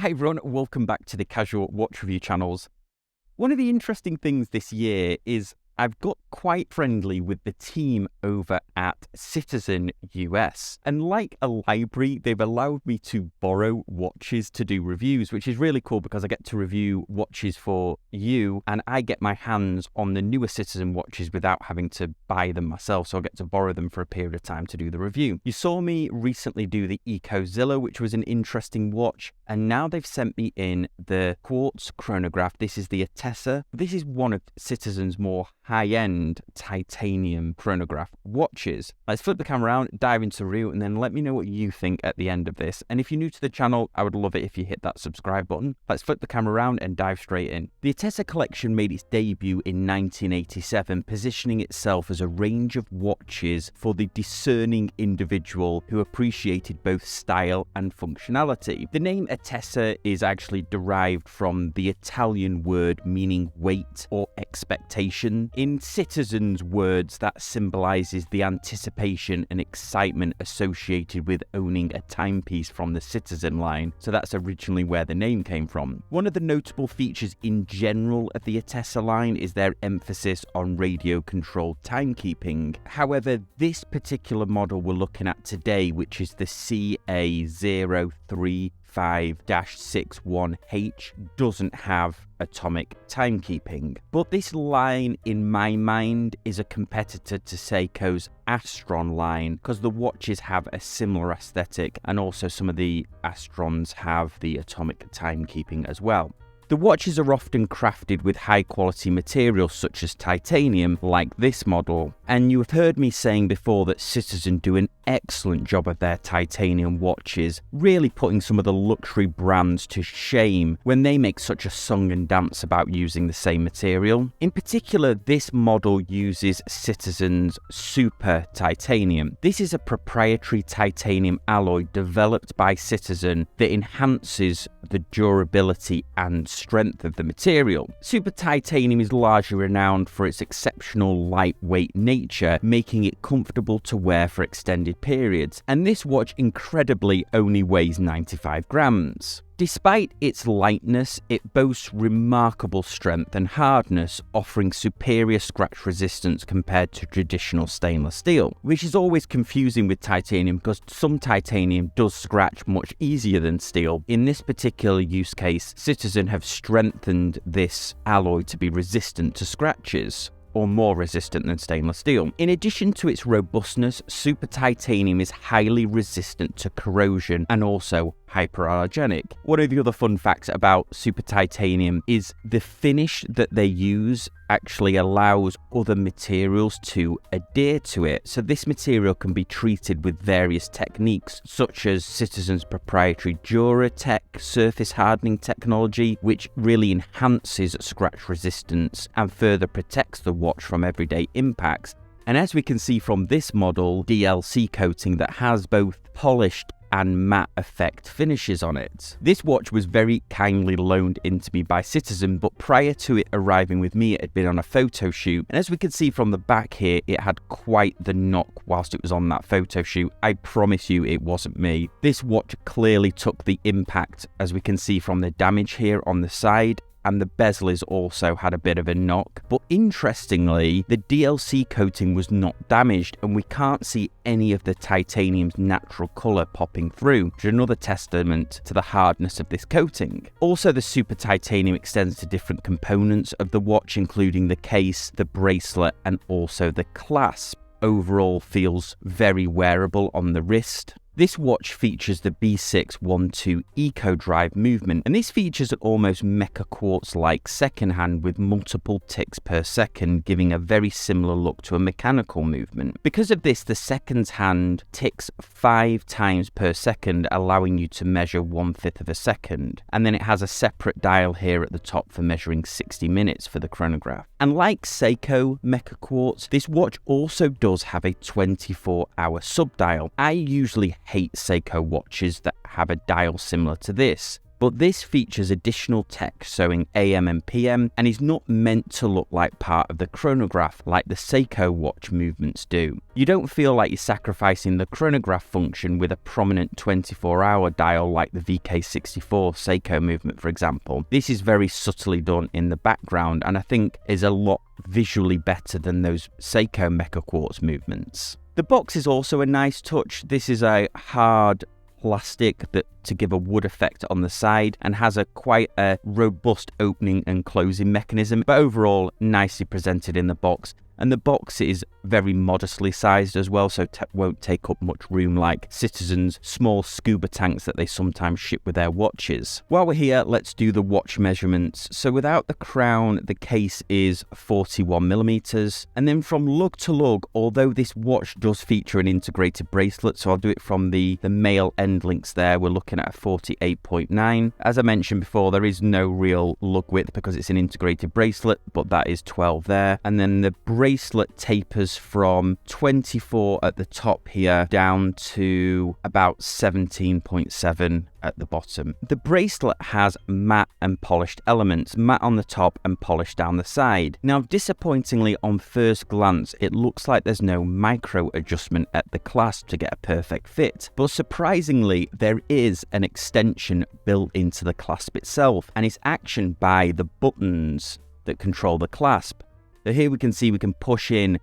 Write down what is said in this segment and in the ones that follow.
Hi everyone, welcome back to the Casual Watch Review channels. One of the interesting things this year is I've got quite friendly with the team over at Citizen US. And like a library, they've allowed me to borrow watches to do reviews, which is really cool because I get to review watches for you and I get my hands on the newer Citizen watches without having to buy them myself. So I get to borrow them for a period of time to do the review. You saw me recently do the EcoZilla, which was an interesting watch. And now they've sent me in the quartz chronograph. This is the Attesa. This is one of Citizen's more high-end titanium chronograph watches. Let's flip the camera around, dive into the review, and then let me know what you think at the end of this. And if you're new to the channel, I would love it if you hit that subscribe button. Let's flip the camera around and dive straight in. The Attesa collection made its debut in 1987, positioning itself as a range of watches for the discerning individual who appreciated both style and functionality. The name Attesa is actually derived from the Italian word meaning weight or expectation. In Citizen's words, that symbolizes the anticipation and excitement associated with owning a timepiece from the Citizen line. So that's originally where the name came from. One of the notable features in general of the Attesa line is their emphasis on radio-controlled timekeeping. However, this particular model we're looking at today, which is the CA0835-61H, doesn't have atomic timekeeping. But this line, in my mind, is a competitor to Seiko's Astron line because the watches have a similar aesthetic and also some of the Astrons have the atomic timekeeping as well. The watches are often crafted with high-quality materials such as titanium, like this model, and you have heard me saying before that Citizen do an excellent job of their titanium watches, really putting some of the luxury brands to shame when they make such a song and dance about using the same material. In particular, this model uses Citizen's Super Titanium. This is a proprietary titanium alloy developed by Citizen that enhances the durability and strength of the material. Super Titanium is largely renowned for its exceptional lightweight nature, making it comfortable to wear for extended periods, and this watch incredibly only weighs 95 grams. Despite its lightness, it boasts remarkable strength and hardness, offering superior scratch resistance compared to traditional stainless steel, which is always confusing with titanium because some titanium does scratch much easier than steel. In this particular use case, Citizen have strengthened this alloy to be resistant to scratches, or more resistant than stainless steel. In addition to its robustness, Super Titanium is highly resistant to corrosion and also hyperallergenic. One of the other fun facts about Super Titanium is the finish that they use actually allows other materials to adhere to it. So this material can be treated with various techniques such as Citizen's proprietary DuraTech surface hardening technology, which really enhances scratch resistance and further protects the watch from everyday impacts. And as we can see from this model, DLC coating that has both polished and matte effect finishes on it. This watch was very kindly loaned into me by Citizen, but prior to it arriving with me, it had been on a photo shoot. And as we can see from the back here, it had quite the knock whilst it was on that photo shoot. I promise you it wasn't me. This watch clearly took the impact, as we can see from the damage here on the side, and the bezel is also had a bit of a knock. But interestingly, the DLC coating was not damaged and we can't see any of the titanium's natural colour popping through, which is another testament to the hardness of this coating. Also, the Super Titanium extends to different components of the watch, including the case, the bracelet, and also the clasp. Overall feels very wearable on the wrist. This watch features the B612 Eco Drive movement, and this features an almost mecha quartz-like second hand with multiple ticks per second, giving a very similar look to a mechanical movement. Because of this, the second hand ticks 5 times per second, allowing you to measure 1/5 of a second. And then it has a separate dial here at the top for measuring 60 minutes for the chronograph. And like Seiko Mecha Quartz, this watch also does have a 24-hour subdial. I usually hate Seiko watches that have a dial similar to this. But this features additional text showing AM and PM and is not meant to look like part of the chronograph like the Seiko watch movements do. You don't feel like you're sacrificing the chronograph function with a prominent 24-hour dial like the VK64 Seiko movement, for example. This is very subtly done in the background and I think is a lot visually better than those Seiko Mecha Quartz movements. The box is also a nice touch. This is a hard plastic to give a wood effect on the side and has quite a robust opening and closing mechanism, but overall nicely presented in the box. And the box is very modestly sized as well, so won't take up much room like Citizen's small scuba tanks that they sometimes ship with their watches. While we're here, let's do the watch measurements. So without the crown, the case is 41mm. And then from lug to lug, although this watch does feature an integrated bracelet, so I'll do it from the male end links there, we're looking at a 48.9. As I mentioned before, there is no real lug width because it's an integrated bracelet, but that is 12 there. And then the bracelet tapers from 24 at the top here down to about 17.7 at the bottom. The bracelet has matte and polished elements, matte on the top and polished down the side. Now, disappointingly, on first glance, it looks like there's no micro adjustment at the clasp to get a perfect fit, but surprisingly, there is an extension built into the clasp itself, and it's actioned by the buttons that control the clasp. So here we can see we can push in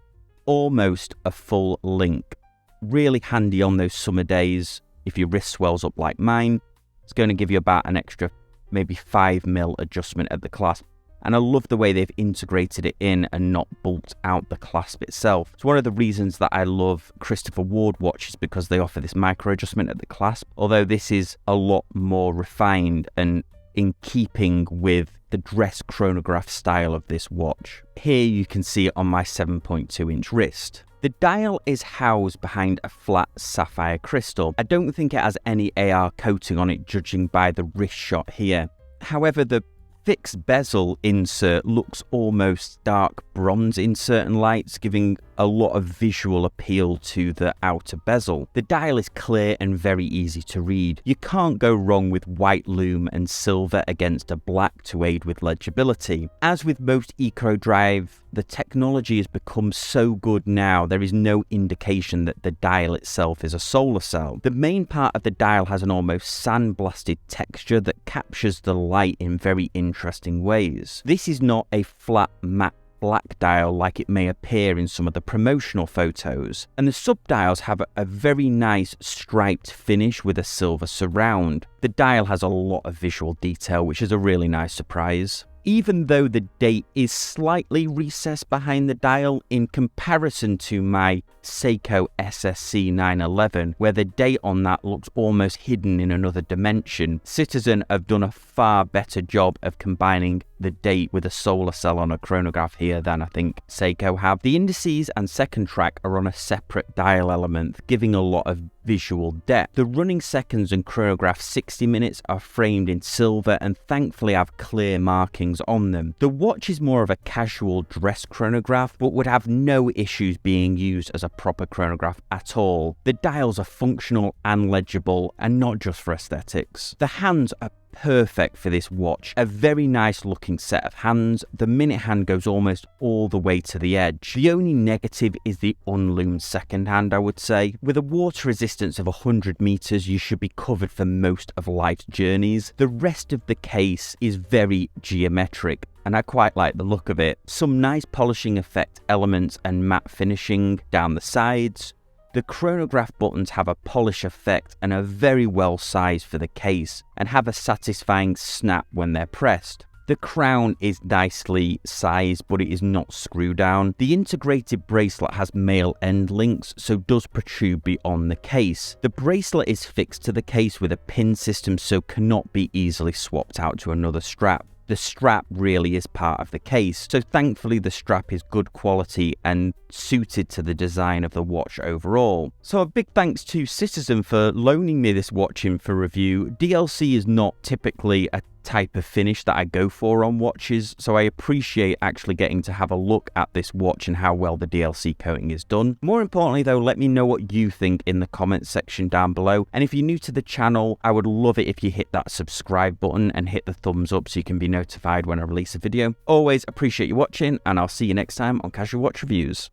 almost a full link. Really handy on those summer days if your wrist swells up like mine. It's going to give you about an extra maybe 5mm adjustment at the clasp. And I love the way they've integrated it in and not bulked out the clasp itself. It's one of the reasons that I love Christopher Ward watches, because they offer this micro adjustment at the clasp, although this is a lot more refined and in keeping with the dress chronograph style of this watch. Here you can see it on my 7.2-inch wrist. The dial is housed behind a flat sapphire crystal. I don't think it has any AR coating on it, judging by the wrist shot here. However, the fixed bezel insert looks almost dark bronze in certain lights, giving a lot of visual appeal to the outer bezel. The dial is clear and very easy to read. You can't go wrong with white lume and silver against a black to aid with legibility. As with most EcoDrive, the technology has become so good now, there is no indication that the dial itself is a solar cell. The main part of the dial has an almost sandblasted texture that captures the light in very interesting ways. This is not a flat matte black dial like it may appear in some of the promotional photos, and the sub-dials have a very nice striped finish with a silver surround. The dial has a lot of visual detail, which is a really nice surprise. Even though the date is slightly recessed behind the dial in comparison to my Seiko SSC 911, where the date on that looks almost hidden in another dimension, Citizen have done a far better job of combining the date with a solar cell on a chronograph here than I think Seiko have. The indices and second track are on a separate dial element, giving a lot of visual depth. The running seconds and chronograph 60 minutes are framed in silver and thankfully have clear markings on them. The watch is more of a casual dress chronograph, but would have no issues being used as a proper chronograph at all. The dials are functional and legible, and not just for aesthetics. The hands are perfect for this watch. A very nice looking set of hands. The minute hand goes almost all the way to the edge. The only negative is the unloomed second hand, I would say. With a water resistance of 100 meters, you should be covered for most of life's journeys. The rest of the case is very geometric, and I quite like the look of it. Some nice polishing effect elements and matte finishing down the sides. The chronograph buttons have a polish effect and are very well sized for the case and have a satisfying snap when they're pressed. The crown is nicely sized, but it is not screw down. The integrated bracelet has male end links, so does protrude beyond the case. The bracelet is fixed to the case with a pin system, so cannot be easily swapped out to another strap. The strap really is part of the case, so thankfully the strap is good quality and suited to the design of the watch overall. So a big thanks to Citizen for loaning me this watch in for review. DLC is not typically a type of finish that I go for on watches, so I appreciate actually getting to have a look at this watch and how well the DLC coating is done. More importantly though, let me know what you think in the comments section down below, and if you're new to the channel, I would love it if you hit that subscribe button and hit the thumbs up so you can be notified when I release a video. Always appreciate you watching, and I'll see you next time on Casual Watch Reviews.